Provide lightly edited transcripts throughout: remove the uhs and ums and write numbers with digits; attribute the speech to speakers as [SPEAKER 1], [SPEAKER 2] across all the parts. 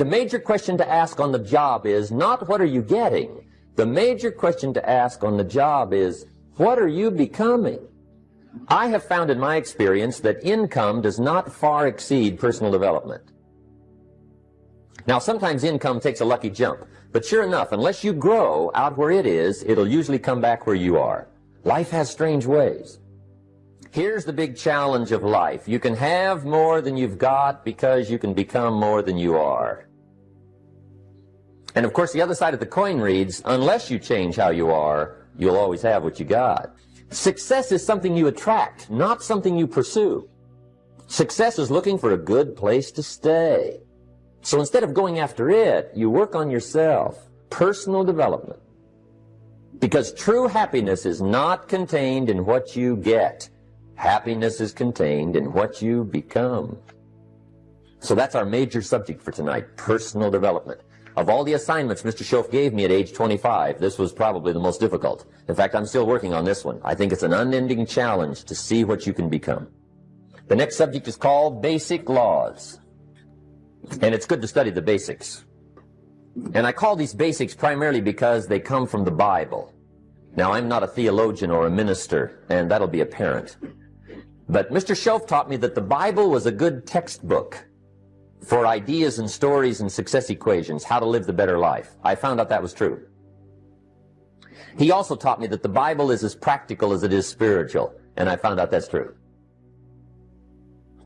[SPEAKER 1] The major question to ask on the job is not what are you getting. The major question to ask on the job is what are you becoming? I have found in my experience that income does not far exceed personal development. Now, sometimes income takes a lucky jump, but sure enough, unless you grow out where it is, it'll usually come back where you are. Life has strange ways. Here's the big challenge of life. You can have more than you've got because you can become more than you are. And of course, the other side of the coin reads, unless you change how you are, you'll always have what you got. Success is something you attract, not something you pursue. Success is looking for a good place to stay. So instead of going after it, you work on yourself, personal development. Because true happiness is not contained in what you get. Happiness is contained in what you become. So that's our major subject for tonight, personal development. Of all the assignments Mr. Schoaf gave me at age 25, this was probably the most difficult. In fact, I'm still working on this one. I think it's an unending challenge to see what you can become. The next subject is called Basic Laws. And it's good to study the basics. And I call these basics primarily because they come from the Bible. Now, I'm not a theologian or a minister, and that'll be apparent. But Mr. Schoaf taught me that the Bible was a good textbook for ideas and stories and success equations, how to live the better life. I found out that was true. He also taught me that the Bible is as practical as it is spiritual, and I found out that's true.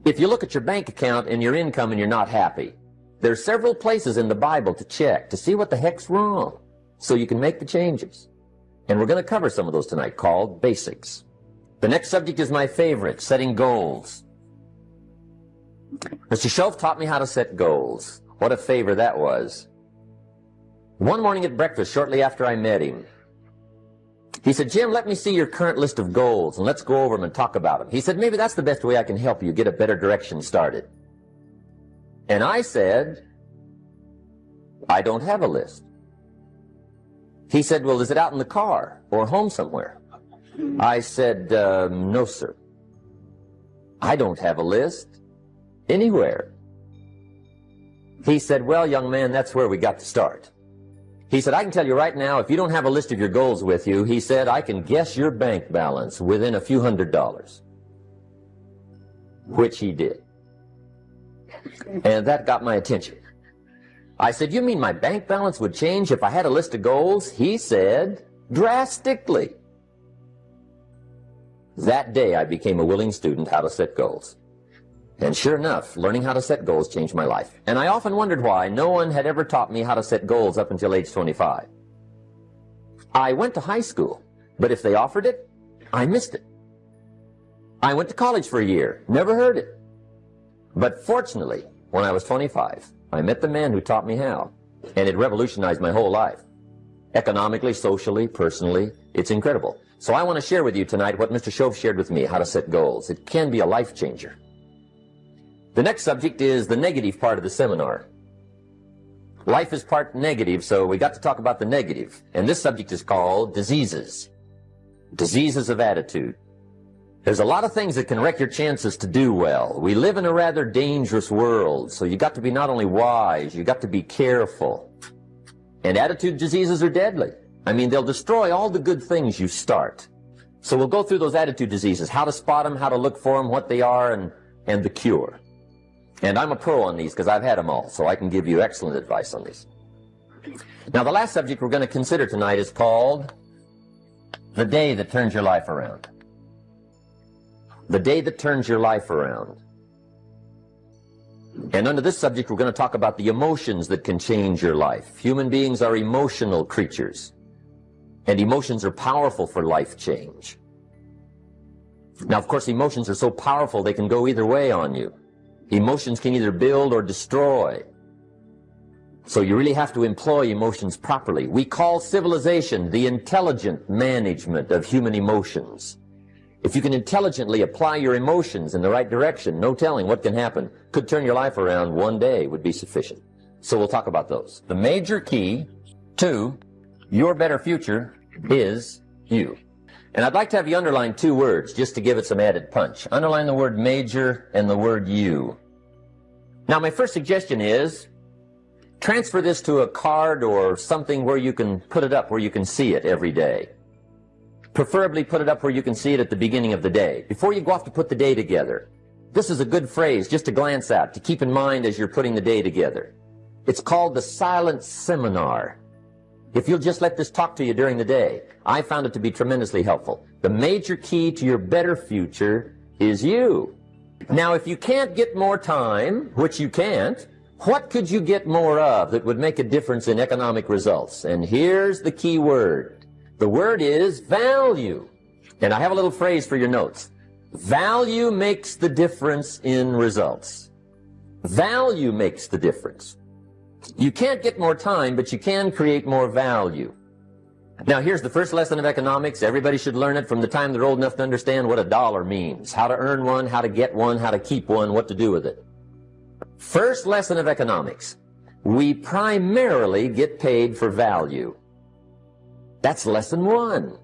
[SPEAKER 1] If you look at your bank account and your income and you're not happy, there's several places in the Bible to check to see what the heck's wrong so you can make the changes. And we're going to cover some of those tonight, called basics. The next subject is my favorite, setting goals. Mr. Schoaf taught me how to set goals. What a favor that was. One morning at breakfast, shortly after I met him, he said, Jim, let me see your current list of goals, and let's go over them and talk about them. He said, maybe that's the best way I can help you get a better direction started. And I said, I don't have a list. He said, well, is it out in the car or home somewhere? I said, no, sir. I don't have a list anywhere. He said, well, young man, that's where we got to start. He said, I can tell you right now, if you don't have a list of your goals with you, he said, I can guess your bank balance within a few $100s. Which he did. And that got my attention. I said, you mean my bank balance would change if I had a list of goals? He said, drastically. That day, I became a willing student how to set goals. And sure enough, learning how to set goals changed my life. And I often wondered why no one had ever taught me how to set goals up until age 25. I went to high school, but if they offered it, I missed it. I went to college for a year, never heard it. But fortunately, when I was 25, I met the man who taught me how, and it revolutionized my whole life. Economically, socially, personally, it's incredible. So I want to share with you tonight what Mr. Schoaf shared with me, how to set goals. It can be a life changer. The next subject is the negative part of the seminar. Life is part negative, so we got to talk about the negative. And this subject is called diseases. Diseases of attitude. There's a lot of things that can wreck your chances to do well. We live in a rather dangerous world, so you got to be not only wise, you got to be careful. And attitude diseases are deadly. I mean, they'll destroy all the good things you start. So we'll go through those attitude diseases, how to spot them, how to look for them, what they are, and the cure. And I'm a pro on these because I've had them all, so I can give you excellent advice on these. Now, the last subject we're going to consider tonight is called the day that turns your life around. The day that turns your life around. And under this subject, we're going to talk about the emotions that can change your life. Human beings are emotional creatures, and emotions are powerful for life change. Now, of course, emotions are so powerful they can go either way on you. Emotions can either build or destroy. So you really have to employ emotions properly. We call civilization the intelligent management of human emotions. If you can intelligently apply your emotions in the right direction, no telling what can happen. Could turn your life around one day would be sufficient. So we'll talk about those. The major key to your better future is you. And I'd like to have you underline two words just to give it some added punch. Underline the word major and the word you. Now, my first suggestion is Transfer this to a card or something where you can put it up, where you can see it every day. Preferably put it up where you can see it at the beginning of the day, before you go off to put the day together. This is a good phrase just to glance at, to keep in mind as you're putting the day together. It's called the silent seminar. If you'll just let this talk to you during the day, I found it to be tremendously helpful. The major key to your better future is you. Now, if you can't get more time, which you can't, what could you get more of that would make a difference in economic results? And here's the key word. The word is value. And I have a little phrase for your notes. Value makes the difference in results. Value makes the difference. You can't get more time, but you can create more value. Now, here's the first lesson of economics. Everybody should learn it from the time they're old enough to understand what a dollar means, how to earn one, how to get one, how to keep one, what to do with it. First lesson of economics. We primarily get paid for value. That's lesson one.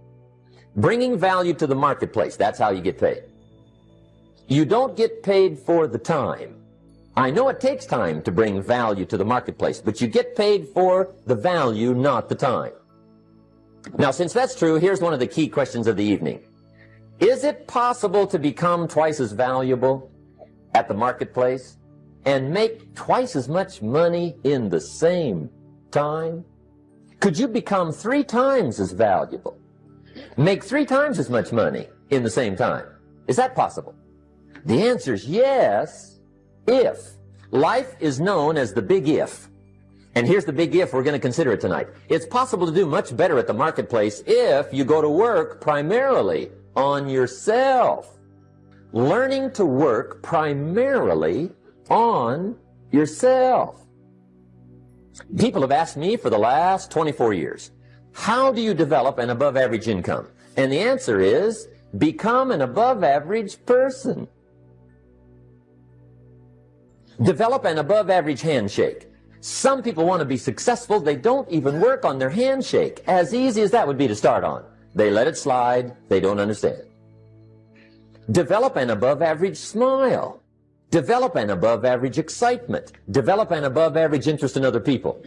[SPEAKER 1] Bringing value to the marketplace, that's how you get paid. You don't get paid for the time. I know it takes time to bring value to the marketplace, but you get paid for the value, not the time. Now, since that's true, here's one of the key questions of the evening. Is it possible to become twice as valuable at the marketplace and make twice as much money in the same time? Could you become 3 times as valuable, make 3 times as much money in the same time? Is that possible? The answer is yes. If. Life is known as the big if. And here's the big if we're going to consider it tonight. It's possible to do much better at the marketplace if you go to work primarily on yourself. Learning to work primarily on yourself. People have asked me for the last 24 years, how do you develop an above-average income? And the answer is, become an above-average person. Develop an above-average handshake. Some people want to be successful. They don't even work on their handshake. As easy as that would be to start on. They let it slide. They don't understand. Develop an above-average smile. Develop an above-average excitement. Develop an above-average interest in other people.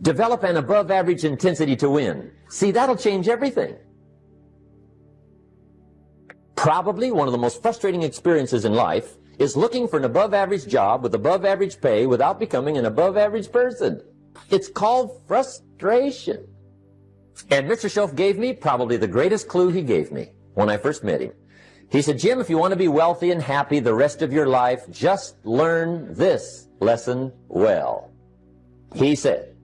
[SPEAKER 1] Develop an above-average intensity to win. See, that'll change everything. Probably one of the most frustrating experiences in life is looking for an above-average job with above-average pay without becoming an above-average person. It's called frustration. And Mr. Schoaf gave me probably the greatest clue he gave me when I first met him. He said, Jim, if you want to be wealthy and happy the rest of your life, just learn this lesson well. He said,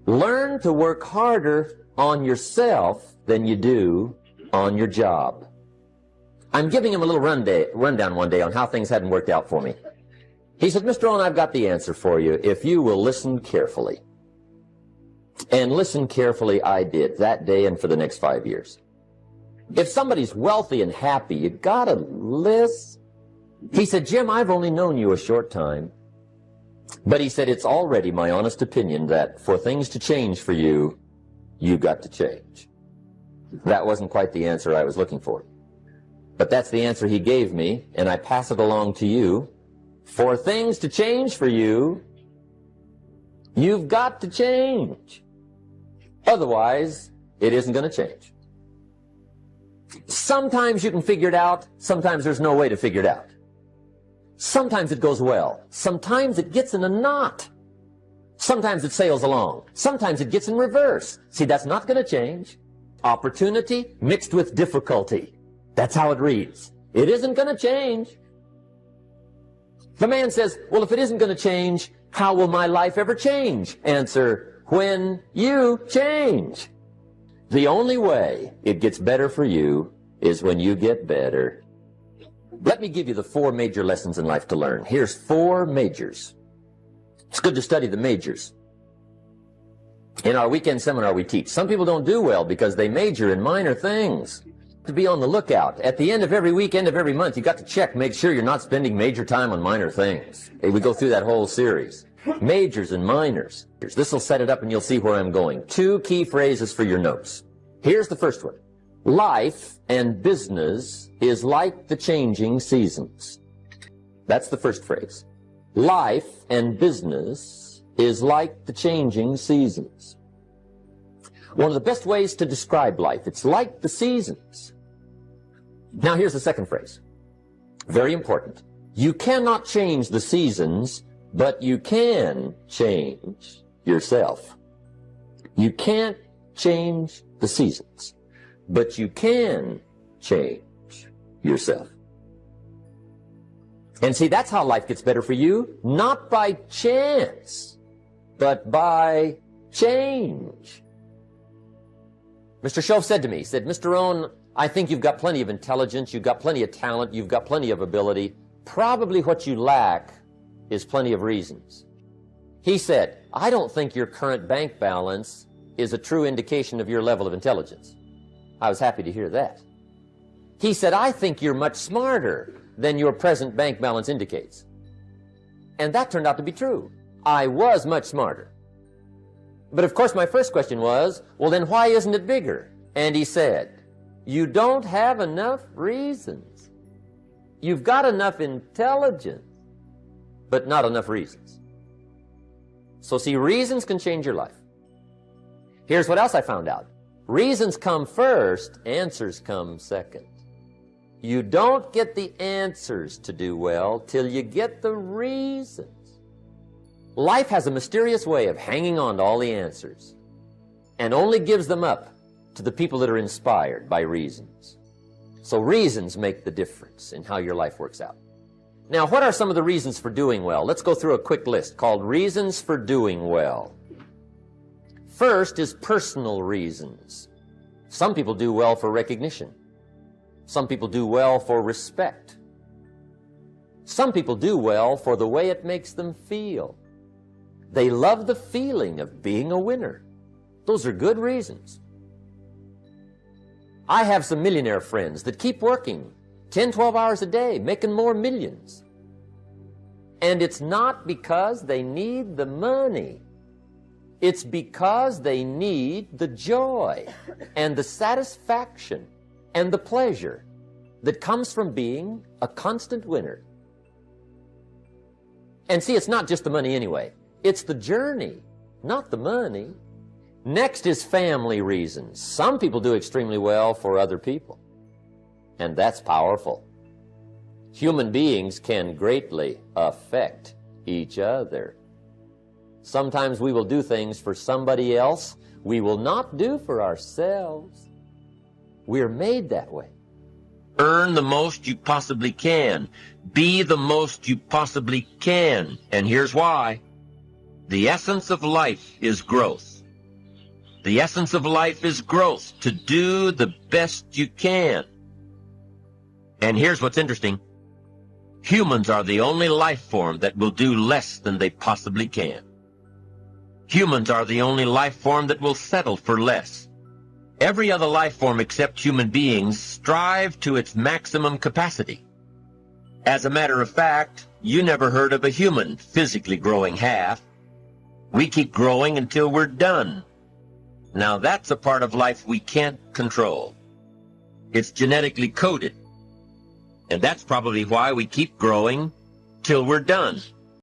[SPEAKER 1] learn to work harder on yourself than you do on your job. I'm giving him a little rundown one day on how things hadn't worked out for me. He said, Mr. Rohn, I've got the answer for you if you will listen carefully. And listen carefully I did that day and for the next 5 years. If somebody's wealthy and happy, you gotta listen. He said, Jim, I've only known you a short time. But he said, it's already my honest opinion that for things to change for you, you've got to change. That wasn't quite the answer I was looking for. But that's the answer he gave me, and I pass it along to you. For things to change for you, you've got to change. Otherwise, it isn't going to change. Sometimes you can figure it out. Sometimes there's no way to figure it out. Sometimes it goes well. Sometimes it gets in a knot. Sometimes it sails along. Sometimes it gets in reverse. See, that's not going to change. Opportunity mixed with difficulty. That's how it reads. It isn't going to change. The man says, well, if it isn't going to change, how will my life ever change? Answer, when you change. The only way it gets better for you is when you get better. Let me give you the 4 major lessons in life to learn. Here's 4 majors. It's good to study the majors. In our weekend seminar we teach. Some people don't do well because they major in minor things. To be on the lookout. At the end of every week, end of every month, you got to check, make sure you're not spending major time on minor things. Okay, we go through that whole series. Majors and minors. This will set it up and you'll see where I'm going. 2 key phrases for your notes. Here's the first one. Life and business is like the changing seasons. That's the first phrase. Life and business is like the changing seasons. One of the best ways to describe life, it's like the seasons. Now here's the second phrase. Very important. You cannot change the seasons, but you can change yourself. You can't change the seasons, but you can change yourself. And see, that's how life gets better for you, not by chance, but by change. Mr. Shove said to me, he said, Mr. Rohn, I think you've got plenty of intelligence, you've got plenty of talent, you've got plenty of ability. Probably what you lack is plenty of reasons. He said, I don't think your current bank balance is a true indication of your level of intelligence. I was happy to hear that. He said, I think you're much smarter than your present bank balance indicates. And that turned out to be true. I was much smarter. But of course my first question was, well then why isn't it bigger? And he said, you don't have enough reasons. You've got enough intelligence, but not enough reasons. So see, reasons can change your life. Here's what else I found out. Reasons come first, answers come second. You don't get the answers to do well till you get the reasons. Life has a mysterious way of hanging on to all the answers and only gives them up to the people that are inspired by reasons. So reasons make the difference in how your life works out. Now, what are some of the reasons for doing well? Let's go through a quick list called Reasons for Doing Well. First is personal reasons. Some people do well for recognition. Some people do well for respect. Some people do well for the way it makes them feel. They love the feeling of being a winner. Those are good reasons. I have some millionaire friends that keep working 10, 12 hours a day, making more millions. And it's not because they need the money. It's because they need the joy and the satisfaction and the pleasure that comes from being a constant winner. And see, it's not just the money anyway. It's the journey, not the money. Next is family reasons. Some people do extremely well for other people, and that's powerful. Human beings can greatly affect each other. Sometimes we will do things for somebody else we will not do for ourselves. We're made that way.
[SPEAKER 2] Earn the most you possibly can. Be the most you possibly can. And here's why. The essence of life is growth. The essence of life is growth, to do the best you can. And here's what's interesting. Humans are the only life form that will do less than they possibly can. Humans are the only life form that will settle for less. Every other life form except human beings strive to its maximum capacity. As a matter of fact, you never heard of a human physically growing half. We keep growing until we're done. Now that's a part of life we can't control. It's genetically coded. And that's probably why we keep growing till we're done.